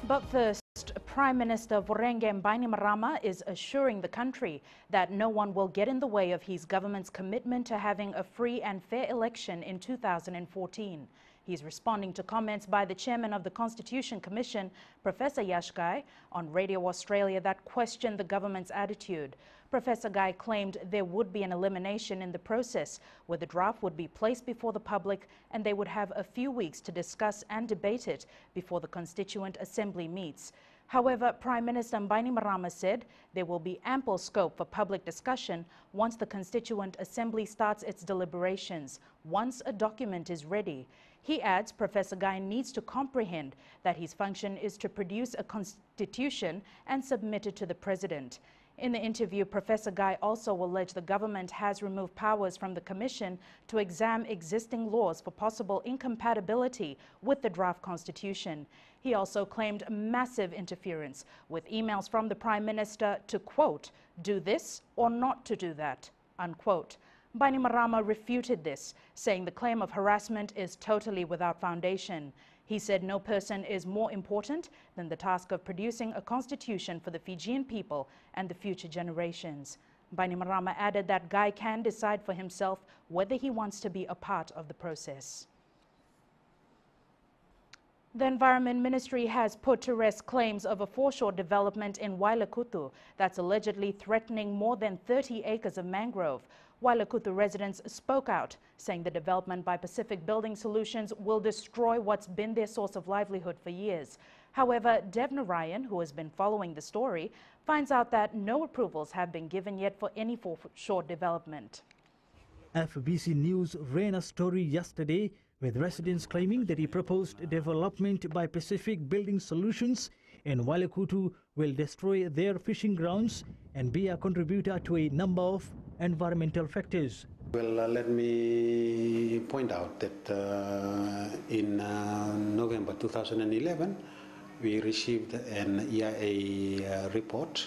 But first, Prime Minister Vorenge Bainimarama is assuring the country that no one will get in the way of his government's commitment to having a free and fair election in 2014. He's responding to comments by the chairman of the Constitution Commission, Professor Yash Gai, on Radio Australia that questioned the government's attitude. Professor Gai claimed there would be an elimination in the process, where the draft would be placed before the public and they would have a few weeks to discuss and debate it before the Constituent Assembly meets. However, Prime Minister Bainimarama said there will be ample scope for public discussion once the Constituent Assembly starts its deliberations, once a document is ready. He adds Professor Gai needs to comprehend that his function is to produce a constitution and submit it to the President. In the interview, Professor Gai also alleged the government has removed powers from the Commission to examine existing laws for possible incompatibility with the draft constitution. He also claimed massive interference with emails from the Prime Minister to, quote, do this or not to do that, unquote. Bainimarama refuted this, saying the claim of harassment is totally without foundation. He said no person is more important than the task of producing a constitution for the Fijian people and the future generations. Bainimarama added that Gai can decide for himself whether he wants to be a part of the process. The Environment Ministry has put to rest claims of a foreshore development in Wailakutu that's allegedly threatening more than 30 acres of mangrove. Wailakutu residents spoke out, saying the development by Pacific Building Solutions will destroy what's been their source of livelihood for years. However, Dev Narayan, who has been following the story, finds out that no approvals have been given yet for any foreshore development. FBC News ran a story yesterday with residents claiming that the proposed development by Pacific Building Solutions in Wailakutu will destroy their fishing grounds and be a contributor to a number of environmental factors. Well, let me point out that in November 2011, we received an EIA report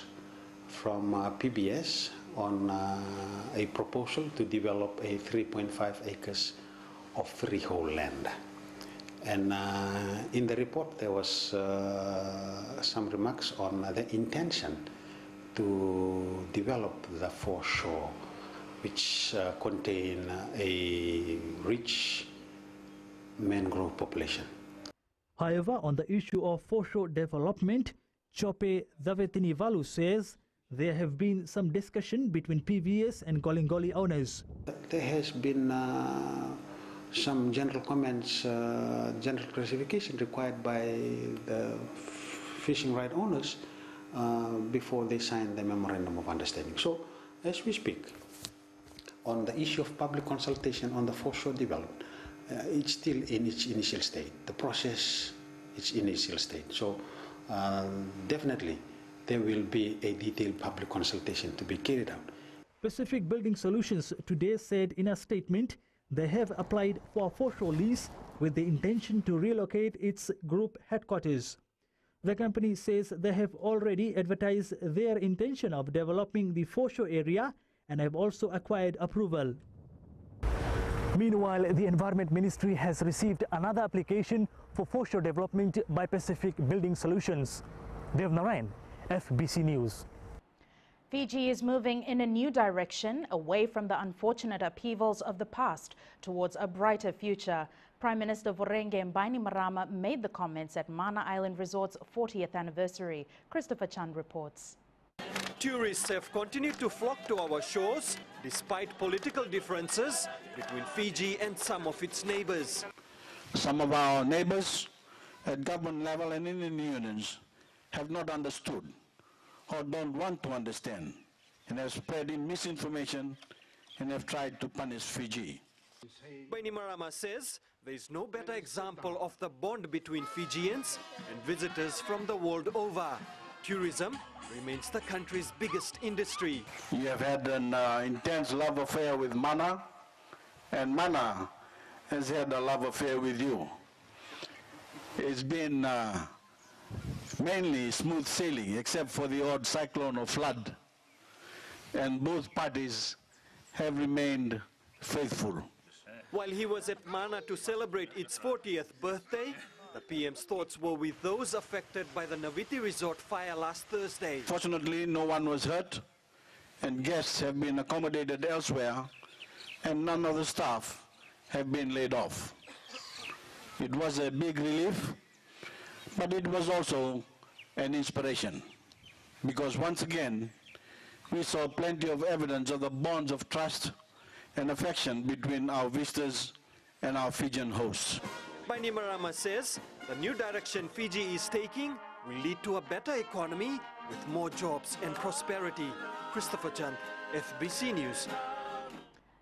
from PBS on a proposal to develop a 3.5 acres of freehold land. And in the report there was some remarks on the intention to develop the foreshore, which contain a rich mangrove population. However, on the issue of foreshore development, Chope Davetinivalu says there have been some discussion between PVS and Golingoli owners. There has been some general comments, general classification required by the fishing right owners before they sign the memorandum of understanding. So, as we speak, on the issue of public consultation on the foreshore development, it's still in its initial state. The process is initial state. So, definitely, there will be a detailed public consultation to be carried out. Pacific Building Solutions today said in a statement they have applied for a foreshore lease with the intention to relocate its group headquarters. The company says they have already advertised their intention of developing the foreshore area and have also acquired approval. Meanwhile, the Environment Ministry has received another application for foreshore development by Pacific Building Solutions. Dev Narayan, FBC News. Fiji is moving in a new direction, away from the unfortunate upheavals of the past towards a brighter future. Prime Minister Vorenge Bainimarama made the comments at Mana Island Resort's 40th anniversary. Christopher Chan reports. Tourists have continued to flock to our shores despite political differences between Fiji and some of its neighbors. Some of our neighbors at government level and in the unions have not understood or don't want to understand and have spread in misinformation and have tried to punish Fiji. Bainimarama says there is no better example of the bond between Fijians and visitors from the world over. Tourism remains the country's biggest industry. You have had an intense love affair with Mana, and Mana has had a love affair with you. It's been mainly smooth sailing, except for the odd cyclone or flood. And both parties have remained faithful. While he was at Mana to celebrate its 40th birthday, The PM's thoughts were with those affected by the Naviti Resort fire last Thursday. Fortunately, no one was hurt, and guests have been accommodated elsewhere, and none of the staff have been laid off. It was a big relief, but it was also an inspiration, because once again, we saw plenty of evidence of the bonds of trust and affection between our visitors and our Fijian hosts. Bainimarama says the new direction Fiji is taking will lead to a better economy with more jobs and prosperity. Christopher Chand, FBC News.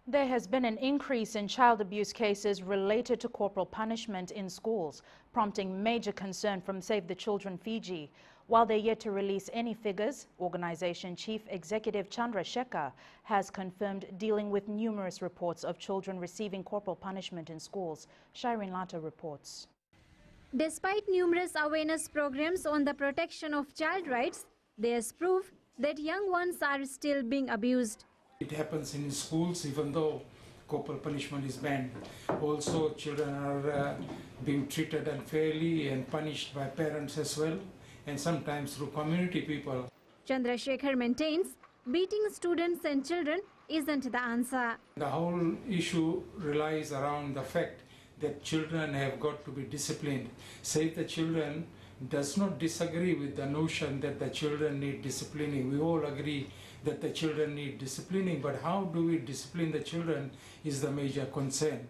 There has been an increase in child abuse cases related to corporal punishment in schools, prompting major concern from Save the Children Fiji. While they're yet to release any figures, Organization Chief Executive Chandra Shekhar has confirmed dealing with numerous reports of children receiving corporal punishment in schools. Shireen Lata reports. Despite numerous awareness programs on the protection of child rights, there's proof that young ones are still being abused. It happens in schools even though corporal punishment is banned. Also, children are being treated unfairly and punished by parents as well, and sometimes through community people. Chandrasekhar maintains beating students and children isn't the answer. The whole issue relies around the fact that children have got to be disciplined. Save the Children does not disagree with the notion that the children need disciplining. We all agree that the children need disciplining, but how do we discipline the children is the major concern.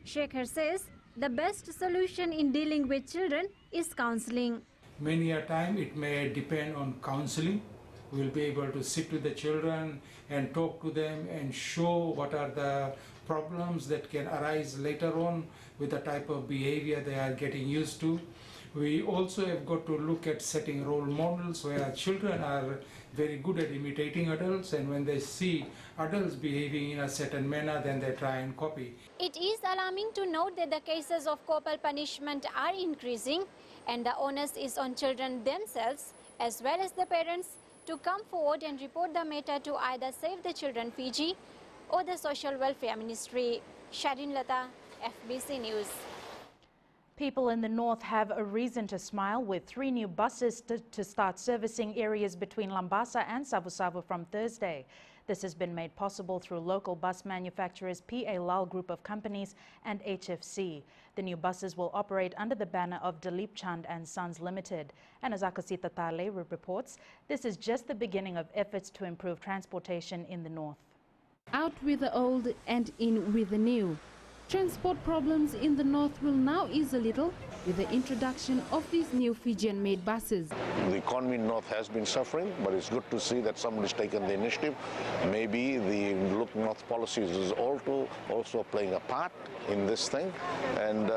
Shekhar says the best solution in dealing with children is counseling. Many a time it may depend on counseling. We'll be able to sit with the children and talk to them and show what are the problems that can arise later on with the type of behavior they are getting used to. We also have got to look at setting role models where children are very good at imitating adults, and when they see adults behaving in a certain manner, then they try and copy. It is alarming to note that the cases of corporal punishment are increasing, and the onus is on children themselves as well as the parents to come forward and report the matter to either Save the Children Fiji or the Social Welfare Ministry. Shireen Lata, FBC News. People in the north have a reason to smile with 3 new buses to start servicing areas between Lambasa and Savu-Savu from Thursday. This has been made possible through local bus manufacturers PA Lal Group of Companies and HFC. The new buses will operate under the banner of Dilip Chand and Sons Limited. And as Akasita Tale reports, this is just the beginning of efforts to improve transportation in the north. Out with the old and in with the new. Transport problems in the north will now ease a little with the introduction of these new Fijian-made buses. The economy in north has been suffering, but it's good to see that somebody's taken the initiative. Maybe the Look North policies is also playing a part in this thing, and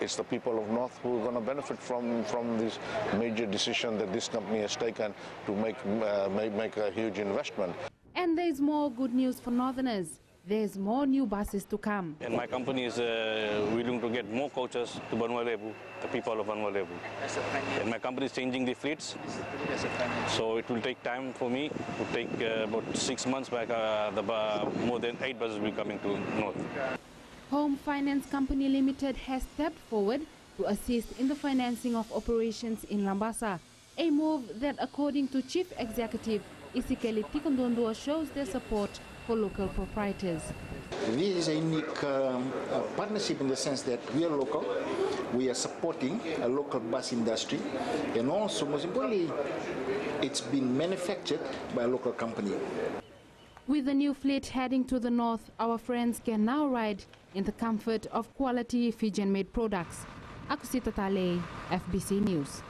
it's the people of north who are going to benefit from this major decision that this company has taken to make a huge investment. And there's more good news for northerners. There's more new buses to come. And my company is willing to get more coaches to Vanuatu, the people of Vanuatu. And my company is changing the fleets, so it will take time for me. It will take about 6 months back. More than 8 buses will be coming to North. Home Finance Company Limited has stepped forward to assist in the financing of operations in Lambasa, a move that, according to Chief Executive Isikeli Tikondondua, shows their support for local proprietors. This is a unique partnership in the sense that we are local, we are supporting a local bus industry, and also, most importantly, it's been manufactured by a local company. With the new fleet heading to the north, our friends can now ride in the comfort of quality Fijian-made products. Akusita Tale, FBC News.